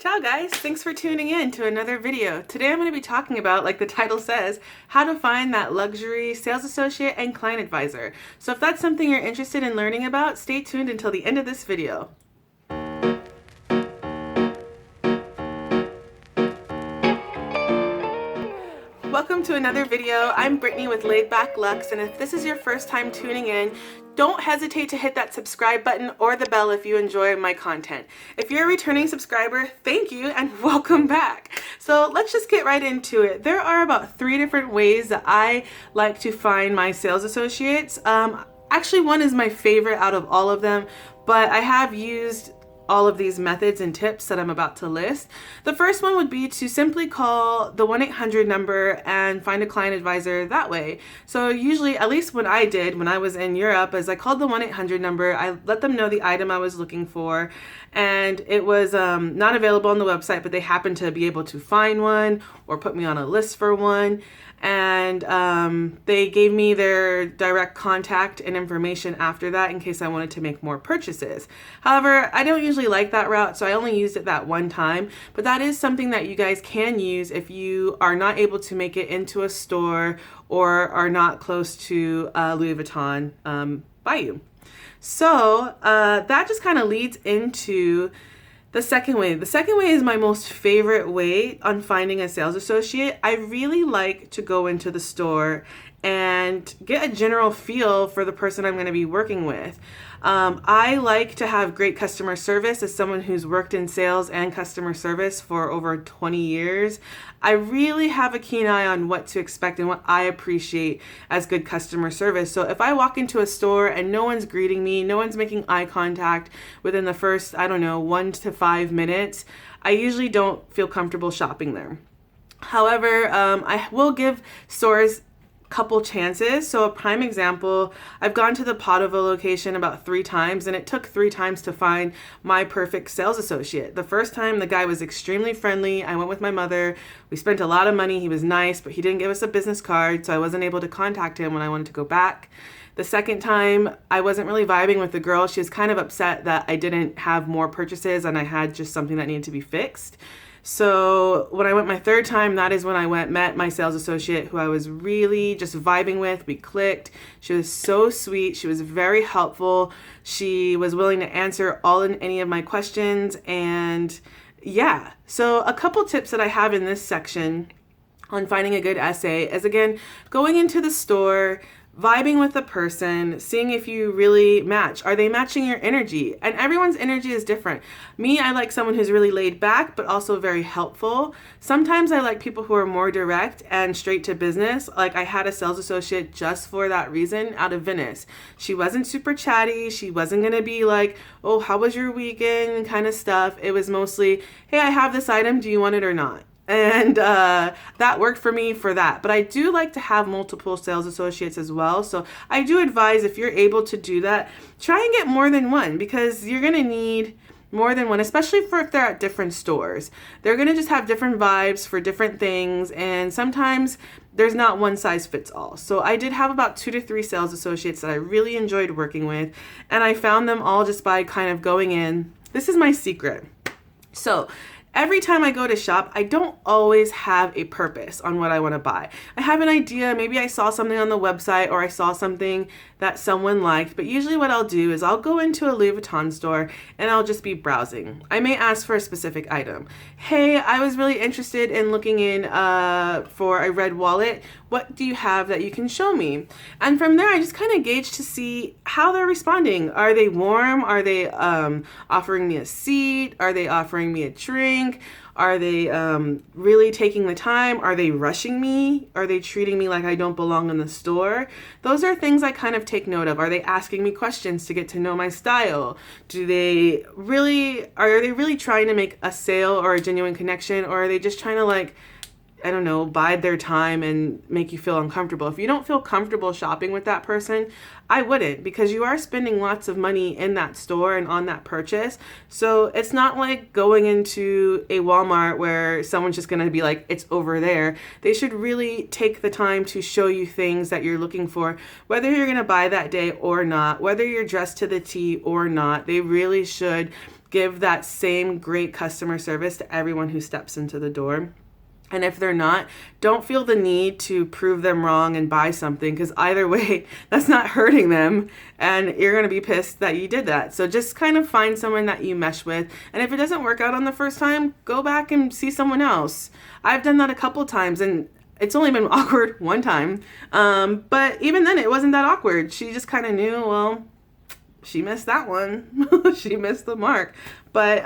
Ciao guys, thanks for tuning in to another video. Today I'm going to be talking about, like the title says, how to find that luxury sales associate and client advisor. So if that's something you're interested in learning about, stay tuned until the end of this video. Welcome to another video. I'm Brittany with Laid Back Lux, and if this is your first time tuning in, don't hesitate to hit that subscribe button or the bell if you enjoy my content. If you're a returning subscriber, thank you and welcome back. So let's just get right into it. There are about 3 different ways that I like to find my sales associates. Actually, one is my favorite out of all of them, but I have used all of these methods and tips that I'm about to list. The first one would be to simply call the 1-800 number and find a client advisor that way. So usually, at least what I did when I was in Europe, is I called the 1-800 number, I let them know the item I was looking for, and it was not available on the website, but they happened to be able to find one or put me on a list for one. And they gave me their direct contact and information after that in case I wanted to make more purchases. However, I don't usually like that route, so I only used it that one time, but that is something that you guys can use if you are not able to make it into a store or are not close to Louis Vuitton by you. So that just kind of leads into the second way. The second way is my most favorite way on finding a sales associate. I really like to go into the store and get a general feel for the person I'm going to be working with. I like to have great customer service. As someone who's worked in sales and customer service for over 20 years, I really have a keen eye on what to expect and what I appreciate as good customer service. So if I walk into a store and no one's greeting me, no one's making eye contact within the first, 1 to 5 minutes, I usually don't feel comfortable shopping there. However, I will give stores couple chances. So a prime example, I've gone to the Padova location about 3 times, and it took 3 times to find my perfect sales associate. The first time, the guy was extremely friendly. I went with my mother. We spent a lot of money. He was nice, but he didn't give us a business card, so I wasn't able to contact him when I wanted to go back. The second time, I wasn't really vibing with the girl. She was kind of upset that I didn't have more purchases and I had just something that needed to be fixed. So when I went my third time, that is when I met my sales associate, who I was really just vibing with. We clicked. She was so sweet. She was very helpful. She was willing to answer all and any of my questions. And yeah, so a couple tips that I have in this section on finding a good essay is, again, going into the store, vibing with the person, seeing if you really match. Are they matching your energy? And everyone's energy is different. Me, I like someone who's really laid back, but also very helpful. Sometimes I like people who are more direct and straight to business. Like, I had a sales associate just for that reason out of Venice. She wasn't super chatty. She wasn't going to be like, oh, how was your weekend kind of stuff. It was mostly, hey, I have this item. Do you want it or not? And that worked for me for that. But I do like to have multiple sales associates as well. So I do advise, if you're able to do that, try and get more than one, because you're going to need more than one, especially if they're at different stores. They're going to just have different vibes for different things. And sometimes there's not one size fits all. So I did have about 2 to 3 sales associates that I really enjoyed working with. And I found them all just by kind of going in. This is my secret. So every time I go to shop, I don't always have a purpose on what I want to buy. I have an idea. Maybe I saw something on the website, or I saw something that someone liked. But usually what I'll do is I'll go into a Louis Vuitton store and I'll just be browsing. I may ask for a specific item. Hey, I was really interested in looking in for a red wallet. What do you have that you can show me? And from there, I just kind of gauge to see how they're responding. Are they warm? Are they offering me a seat? Are they offering me a drink? Are they really taking the time? Are they rushing me? Are they treating me like I don't belong in the store? Those are things I kind of take note of. Are they asking me questions to get to know my style? Are they really trying to make a sale or a genuine connection? Or are they just trying to, bide their time and make you feel uncomfortable? If you don't feel comfortable shopping with that person, I wouldn't, because you are spending lots of money in that store and on that purchase. So it's not like going into a Walmart where someone's just going to be like, it's over there. They should really take the time to show you things that you're looking for, whether you're going to buy that day or not, whether you're dressed to the T or not. They really should give that same great customer service to everyone who steps into the door. And if they're not, don't feel the need to prove them wrong and buy something, because either way, that's not hurting them and you're going to be pissed that you did that. So just kind of find someone that you mesh with. And if it doesn't work out on the first time, go back and see someone else. I've done that a couple times and it's only been awkward one time. But even then, it wasn't that awkward. She just kind of knew, well, she missed that one. She missed the mark. But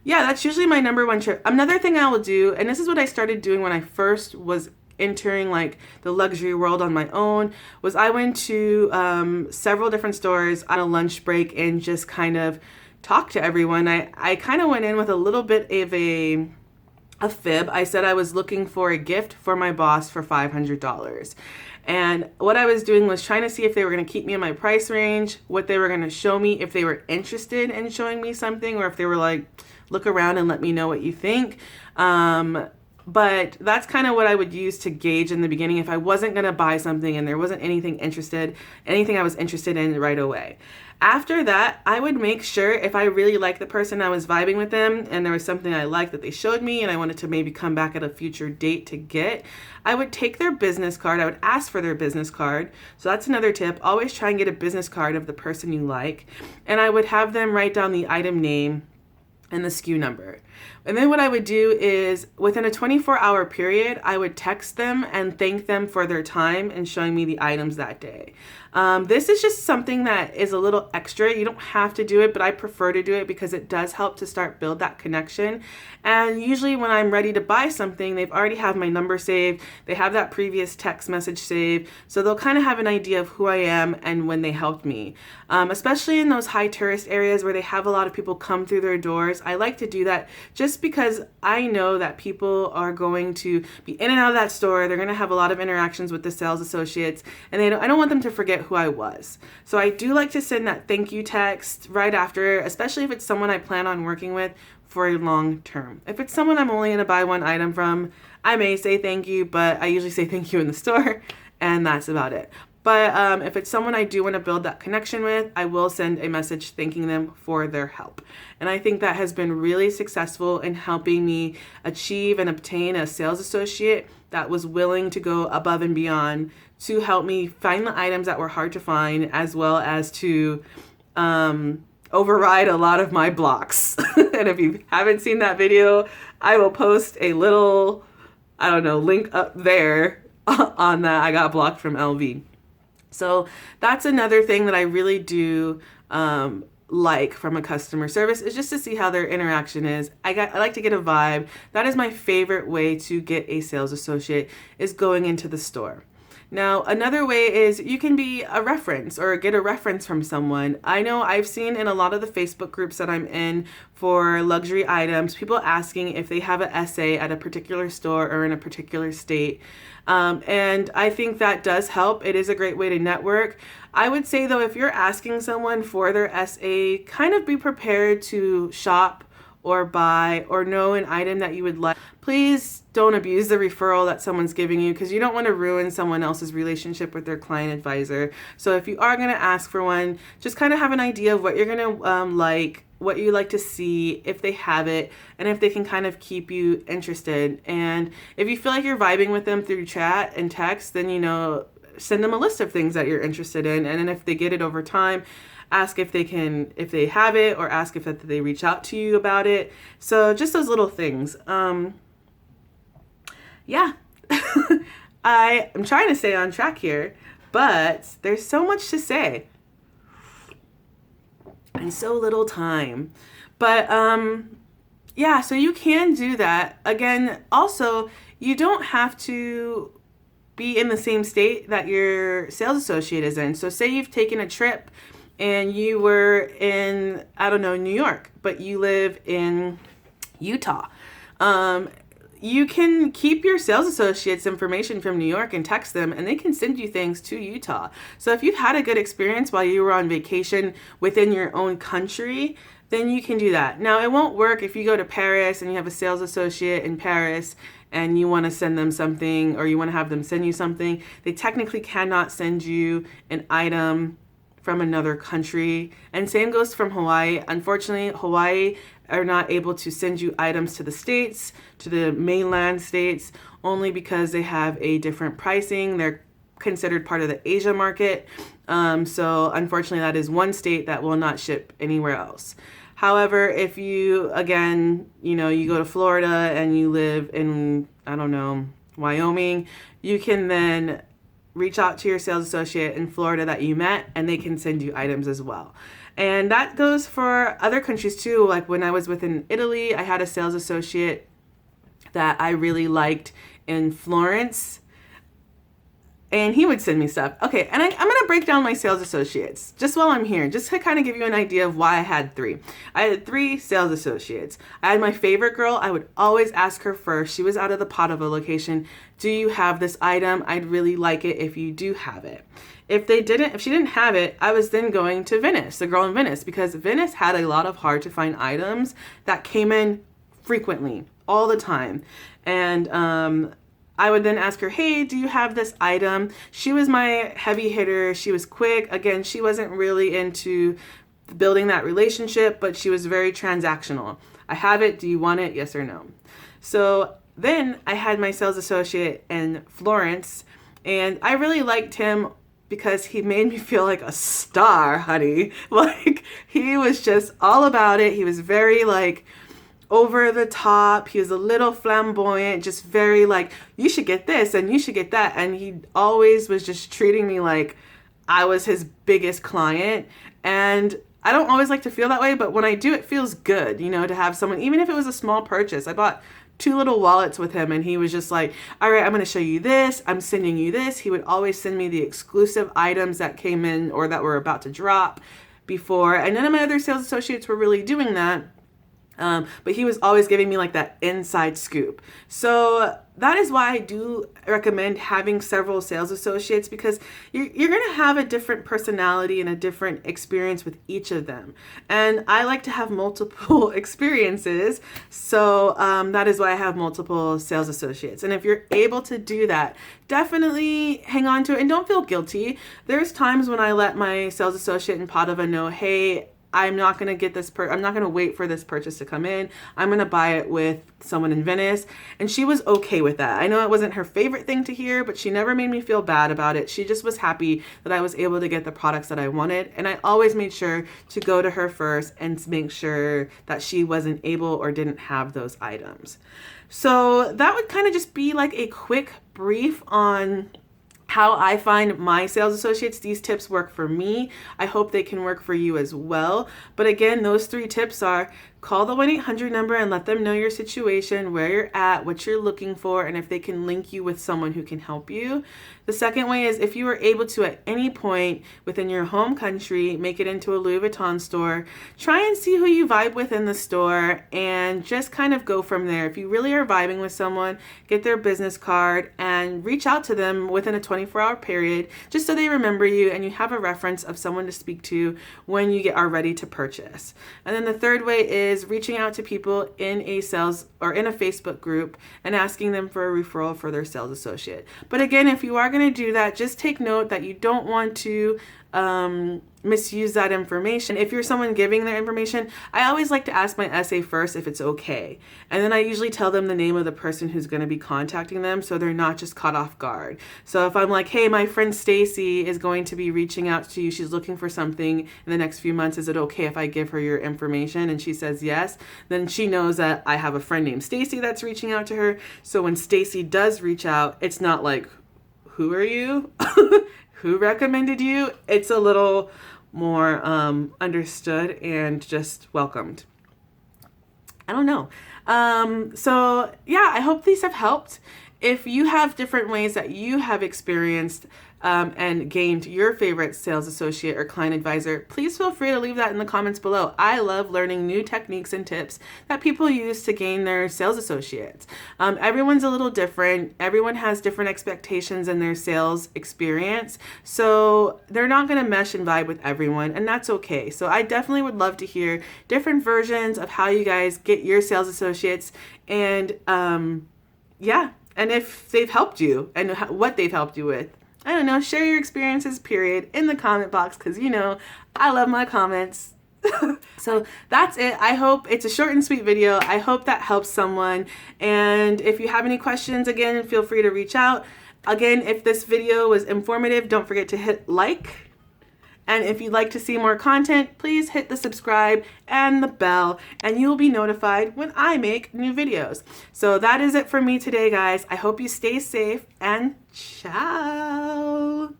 yeah, that's usually my number one trip. Another thing I will do, and this is what I started doing when I first was entering like the luxury world on my own, was I went to several different stores on a lunch break and just kind of talked to everyone. I kind of went in with a little bit of a fib. I said I was looking for a gift for my boss for $500. And what I was doing was trying to see if they were going to keep me in my price range, what they were going to show me, if they were interested in showing me something, or if they were like, look around and let me know what you think. But that's kind of what I would use to gauge in the beginning if I wasn't going to buy something and there wasn't anything I was interested in right away. After that, I would make sure if I really liked the person, I was vibing with them, and there was something I liked that they showed me and I wanted to maybe come back at a future date to get, I would take their business card. I would ask for their business card. So that's another tip. Always try and get a business card of the person you like. And I would have them write down the item name and the SKU number. And then what I would do is within a 24-hour period, I would text them and thank them for their time and showing me the items that day. This is just something that is a little extra. You don't have to do it, but I prefer to do it because it does help to start build that connection. And usually when I'm ready to buy something, they've already have my number saved. They have that previous text message saved. So they'll kind of have an idea of who I am and when they helped me. Especially in those high tourist areas where they have a lot of people come through their doors. I like to do that just because I know that people are going to be in and out of that store. They're going to have a lot of interactions with the sales associates, and I don't want them to forget who I was. So I do like to send that thank you text right after, especially if it's someone I plan on working with for a long term. If it's someone I'm only going to buy one item from, I may say thank you, but I usually say thank you in the store, and that's about it. But if it's someone I do want to build that connection with, I will send a message thanking them for their help. And I think that has been really successful in helping me achieve and obtain a sales associate that was willing to go above and beyond to help me find the items that were hard to find, as well as to override a lot of my blocks. And if you haven't seen that video, I will post a little, link up there on that. I got blocked from LV. So that's another thing that I really do like from a customer service, is just to see how their interaction is. I like to get a vibe. That is my favorite way to get a sales associate, is going into the store. Now, another way is you can be a reference or get a reference from someone. I know I've seen in a lot of the Facebook groups that I'm in for luxury items, people asking if they have an essay at a particular store or in a particular state. And I think that does help. It is a great way to network. I would say, though, if you're asking someone for their essay, kind of be prepared to shop or buy or know an item that you would like. Please don't abuse the referral that someone's giving you, because you don't want to ruin someone else's relationship with their client advisor. So if you are going to ask for one, just kind of have an idea of what you're going to like, what you like to see, if they have it, and if they can kind of keep you interested. And if you feel like you're vibing with them through chat and text, then, send them a list of things that you're interested in. And then if they get it over time, ask if they have it, or ask if they reach out to you about it. So just those little things. Yeah, I'm trying to stay on track here, but there's so much to say and so little time. But yeah, so you can do that. Again, also, you don't have to be in the same state that your sales associate is in. So say you've taken a trip and you were in, New York, but you live in Utah. You can keep your sales associates' information from New York and text them, and they can send you things to Utah. So if you've had a good experience while you were on vacation within your own country, then you can do that. Now, it won't work if you go to Paris and you have a sales associate in Paris and you want to send them something, or you want to have them send you something. They technically cannot send you an item from another country. And same goes from Hawaii. Unfortunately, Hawaii are not able to send you items to the States, to the mainland States, only because they have a different pricing. They're considered part of the Asia market. So unfortunately, that is one state that will not ship anywhere else. However, if you, again, you go to Florida and you live in, I don't know, Wyoming, you can then reach out to your sales associate in Florida that you met, and they can send you items as well. And that goes for other countries too. Like when I was within Italy, I had a sales associate that I really liked in Florence, and he would send me stuff. Okay, and I'm going to break down my sales associates just while I'm here, just to kind of give you an idea of why I had three. I had three sales associates. I had my favorite girl. I would always ask her first. She was out of the Padova location. Do you have this item? I'd really like it if you do have it. If she didn't have it, I was then going to Venice, the girl in Venice, because Venice had a lot of hard to find items that came in frequently, all the time. And I would then ask her, hey, do you have this item? She was my heavy hitter. She was quick. Again, she wasn't really into building that relationship, but she was very transactional. I have it. Do you want it? Yes or no? So then I had my sales associate in Florence, and I really liked him because he made me feel like a star, honey. Like, he was just all about it. He was very over the top. He was a little flamboyant, just very you should get this and you should get that. And he always was just treating me like I was his biggest client. And I don't always like to feel that way, but when I do, it feels good, to have someone, even if it was a small purchase. I bought 2 little wallets with him, and he was just like, all right, I'm going to show you this. I'm sending you this. He would always send me the exclusive items that came in or that were about to drop before. And none of my other sales associates were really doing that. But he was always giving me that inside scoop. So that is why I do recommend having several sales associates, because you're going to have a different personality and a different experience with each of them. And I like to have multiple experiences. So that is why I have multiple sales associates. And if you're able to do that, definitely hang on to it and don't feel guilty. There's times when I let my sales associate in Padova know, hey, I'm not going to get this I'm not going to wait for this purchase to come in. I'm going to buy it with someone in Venice. And she was okay with that. I know it wasn't her favorite thing to hear, but she never made me feel bad about it. She just was happy that I was able to get the products that I wanted. And I always made sure to go to her first and make sure that she wasn't able or didn't have those items. So that would kind of just be a quick brief on how I find my sales associates. These tips work for me. I hope they can work for you as well. But again, those 3 tips are: call the 1-800 number and let them know your situation, where you're at, what you're looking for, and if they can link you with someone who can help you. The second way is, if you are able to at any point within your home country make it into a Louis Vuitton store, try and see who you vibe with in the store and just kind of go from there. If you really are vibing with someone, get their business card and reach out to them within a 24-hour period, just so they remember you and you have a reference of someone to speak to when you are ready to purchase. And then the third way is reaching out to people in a sales or in a Facebook group and asking them for a referral for their sales associate. But again, if you are going to do that, just take note that you don't want to misuse that information. If you're someone giving their information, I always like to ask my SA first if it's okay. And then I usually tell them the name of the person who's going to be contacting them, so they're not just caught off guard. So if I'm like, hey, my friend Stacy is going to be reaching out to you. She's looking for something in the next few months. Is it okay if I give her your information? And she says yes. Then she knows that I have a friend named Stacy that's reaching out to her. So when Stacy does reach out, it's not like, who are you? Who recommended you? It's a little more understood and just welcomed. I don't know. So yeah, I hope these have helped. If you have different ways that you have experienced and gained your favorite sales associate or client advisor, please feel free to leave that in the comments below. I love learning new techniques and tips that people use to gain their sales associates. Everyone's a little different. Everyone has different expectations in their sales experience. So they're not going to mesh and vibe with everyone, and that's okay. So I definitely would love to hear different versions of how you guys get your sales associates, and yeah, and if they've helped you and what they've helped you with. I don't know, share your experiences, period, in the comment box, because you know I love my comments. So that's it. I hope it's a short and sweet video. I hope that helps someone. And if you have any questions, again, feel free to reach out. Again, if this video was informative, don't forget to hit like. And if you'd like to see more content, please hit the subscribe and the bell, and you'll be notified when I make new videos. So that is it for me today, guys. I hope you stay safe, and ciao.